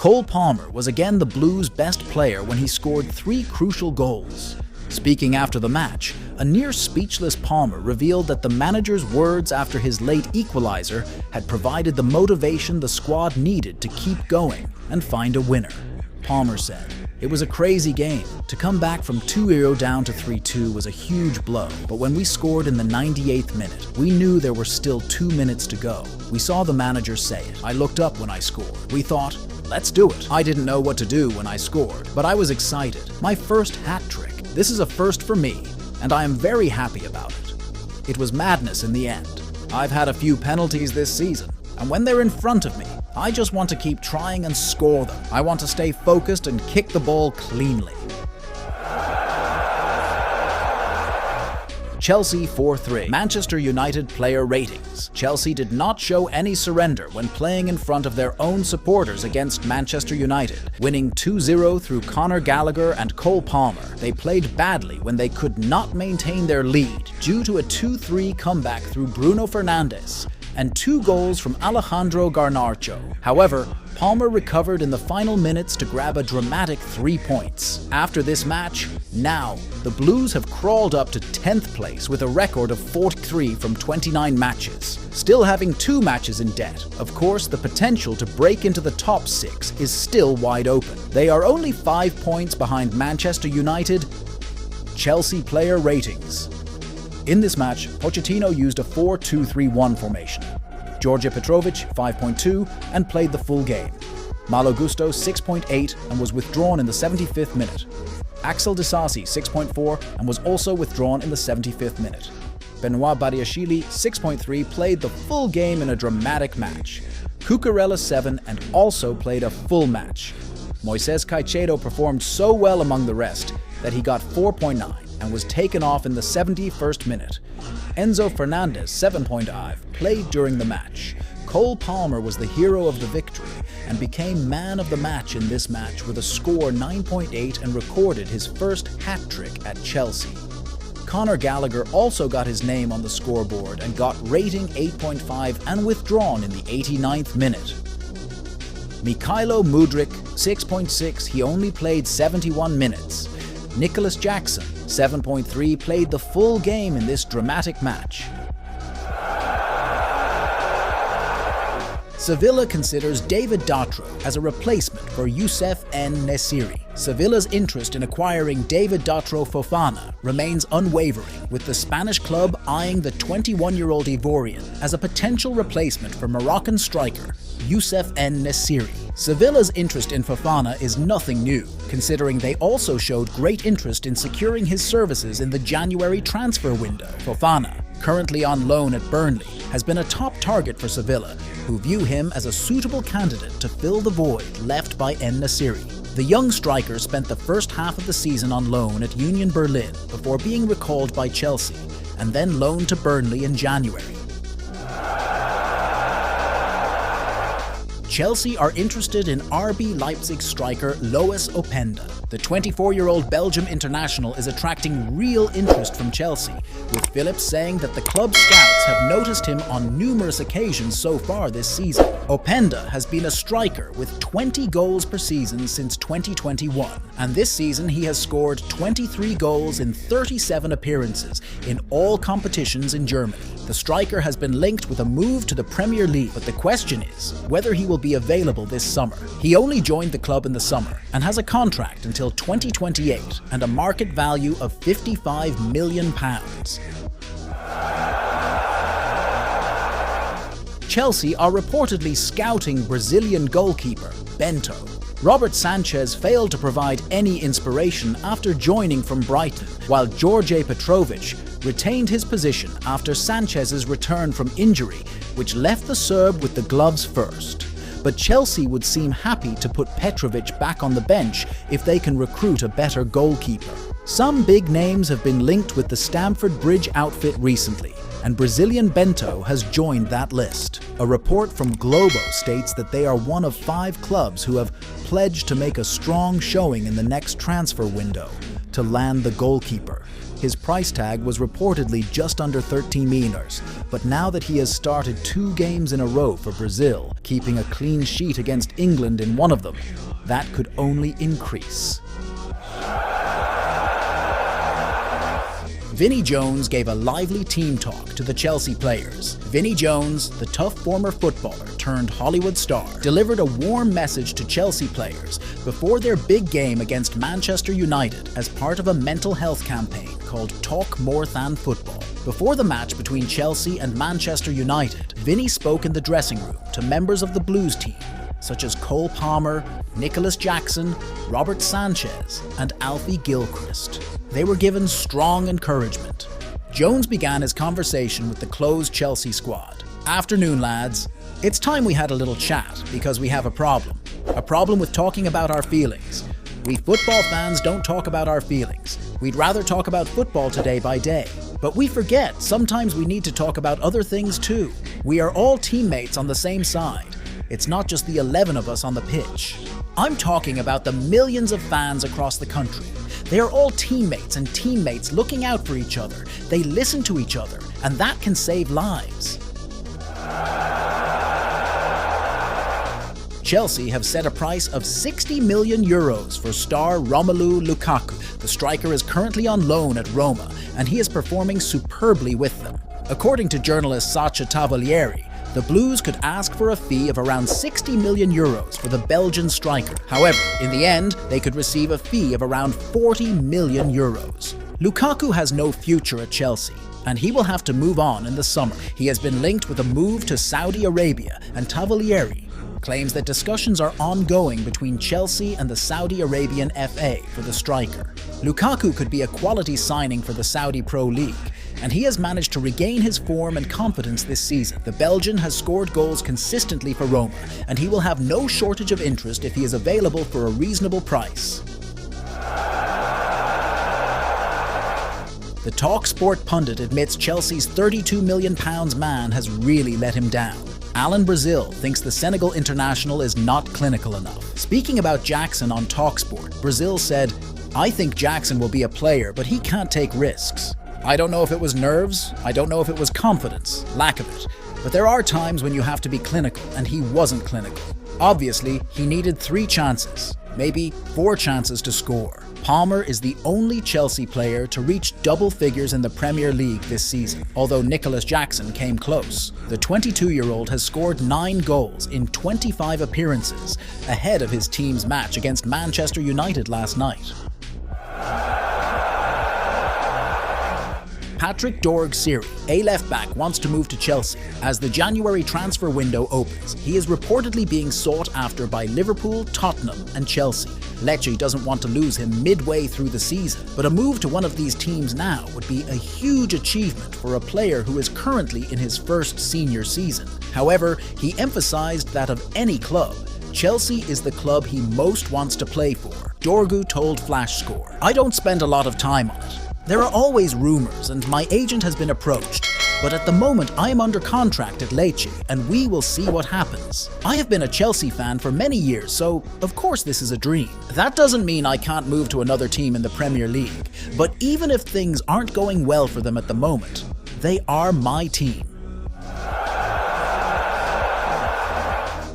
Cole Palmer was again the Blues' best player when he scored 3 crucial goals. Speaking after the match, a near-speechless Palmer revealed that the manager's words after his late equalizer had provided the motivation the squad needed to keep going and find a winner. Palmer said, "It was a crazy game. To come back from 2-0 down to 3-2 was a huge blow, but when we scored in the 98th minute, we knew there were still 2 minutes to go. We saw the manager say it. I looked up when I scored. We thought, let's do it. I didn't know what to do when I scored, but I was excited. My first hat trick. This is a first for me, and I am very happy about it. It was madness in the end. I've had a few penalties this season, and when they're in front of me, I just want to keep trying and score them. I want to stay focused and kick the ball cleanly." Chelsea 4-3. Manchester United player ratings. Chelsea did not show any surrender when playing in front of their own supporters against Manchester United, winning 2-0 through Conor Gallagher and Cole Palmer. They played badly when they could not maintain their lead due to a 2-3 comeback through Bruno Fernandes and 2 goals from Alejandro Garnacho. However, Palmer recovered in the final minutes to grab a dramatic 3 points. After this match, now, the Blues have crawled up to 10th place with a record of 43 from 29 matches. Still having 2 matches in debt, of course, the potential to break into the top 6 is still wide open. They are only 5 points behind Manchester United. Chelsea player ratings. In this match, Pochettino used a 4-2-3-1 formation. Đorđe Petrović 5.2 and played the full game. Malo Gusto 6.8 and was withdrawn in the 75th minute. Axel Disasi 6.4 and was also withdrawn in the 75th minute. Benoit Badiashile 6.3 played the full game in a dramatic match. Cucurella 7 and also played a full match. Moises Caicedo performed so well among the rest that he got 4.9 and was taken off in the 71st minute. Enzo Fernandez, 7.5, played during the match. Cole Palmer was the hero of the victory and became man of the match in this match with a score 9.8 and recorded his first hat-trick at Chelsea. Conor Gallagher also got his name on the scoreboard and got rating 8.5 and withdrawn in the 89th minute. Mykhailo Mudryk, 6.6, he only played 71 minutes. Nicholas Jackson, 7.3, played the full game in this dramatic match. Sevilla considers David Datro as a replacement for Youssef En-Nesyri. Sevilla's interest in acquiring David Datro Fofana remains unwavering, with the Spanish club eyeing the 21-year-old Ivorian as a potential replacement for Moroccan striker Youssef En-Nesyri. Sevilla's interest in Fofana is nothing new, considering they also showed great interest in securing his services in the January transfer window. Fofana, currently on loan at Burnley, has been a top target for Sevilla, who view him as a suitable candidate to fill the void left by En-Nesyri. The young striker spent the first half of the season on loan at Union Berlin before being recalled by Chelsea, and then loaned to Burnley in January. Chelsea are interested in RB Leipzig striker Lois Openda. The 24-year-old Belgium international is attracting real interest from Chelsea, with Phillips saying that the club scouts have noticed him on numerous occasions so far this season. Openda has been a striker with 20 goals per season since 2021, and this season he has scored 23 goals in 37 appearances in all competitions in Germany. The striker has been linked with a move to the Premier League, but the question is whether he will be available this summer. He only joined the club in the summer and has a contract until 2028 and a market value of £55 million. Chelsea are reportedly scouting Brazilian goalkeeper Bento. Robert Sanchez failed to provide any inspiration after joining from Brighton, while Đorđe Petrović retained his position after Sanchez's return from injury, which left the Serb with the gloves first. But Chelsea would seem happy to put Petrović back on the bench if they can recruit a better goalkeeper. Some big names have been linked with the Stamford Bridge outfit recently, and Brazilian Bento has joined that list. A report from Globo states that they are one of 5 clubs who have pledged to make a strong showing in the next transfer window to land the goalkeeper. His price tag was reportedly just under 13 milers, but now that he has started 2 games in a row for Brazil, keeping a clean sheet against England in one of them, that could only increase. Vinnie Jones gave a lively team talk to the Chelsea players. Vinnie Jones, the tough former footballer turned Hollywood star, delivered a warm message to Chelsea players before their big game against Manchester United as part of a mental health campaign called Talk More Than Football. Before the match between Chelsea and Manchester United, Vinnie spoke in the dressing room to members of the Blues team, such as Cole Palmer, Nicholas Jackson, Robert Sanchez, and Alfie Gilchrist. They were given strong encouragement. Jones began his conversation with the closed Chelsea squad. "Afternoon, lads. It's time we had a little chat because we have a problem. A problem with talking about our feelings. We football fans don't talk about our feelings. We'd rather talk about football today by day. But we forget sometimes we need to talk about other things too. We are all teammates on the same side. It's not just the 11 of us on the pitch. I'm talking about the millions of fans across the country. They are all teammates and teammates looking out for each other. They listen to each other, and that can save lives." Chelsea have set a price of €60 million for star Romelu Lukaku. The striker is currently on loan at Roma, and he is performing superbly with them. According to journalist Sacha Tavolieri, the Blues could ask for a fee of around €60 million for the Belgian striker. However, in the end, they could receive a fee of around €40 million. Lukaku has no future at Chelsea, and he will have to move on in the summer. He has been linked with a move to Saudi Arabia, and Tavolieri claims that discussions are ongoing between Chelsea and the Saudi Arabian FA for the striker. Lukaku could be a quality signing for the Saudi Pro League, and he has managed to regain his form and confidence this season. The Belgian has scored goals consistently for Roma, and he will have no shortage of interest if he is available for a reasonable price. The TalkSport pundit admits Chelsea's £32 million man has really let him down. Alan Brazil thinks the Senegal international is not clinical enough. Speaking about Jackson on TalkSport, Brazil said, "I think Jackson will be a player, but he can't take risks. I don't know if it was nerves, I don't know if it was confidence, lack of it, but there are times when you have to be clinical, and he wasn't clinical. Obviously, he needed 3 chances, maybe 4 chances to score." Palmer is the only Chelsea player to reach double figures in the Premier League this season, although Nicholas Jackson came close. The 22-year-old has scored 9 goals in 25 appearances, ahead of his team's match against Manchester United last night. Patrick Dorgu, a left-back, wants to move to Chelsea. As the January transfer window opens, he is reportedly being sought after by Liverpool, Tottenham and Chelsea. Lecce doesn't want to lose him midway through the season, but a move to one of these teams now would be a huge achievement for a player who is currently in his first senior season. However, he emphasized that of any club, Chelsea is the club he most wants to play for. Dorgu told FlashScore, "I don't spend a lot of time on it. There are always rumors, and my agent has been approached, but at the moment I am under contract at Lecce, and we will see what happens. I have been a Chelsea fan for many years, so of course this is a dream. That doesn't mean I can't move to another team in the Premier League, but even if things aren't going well for them at the moment, they are my team."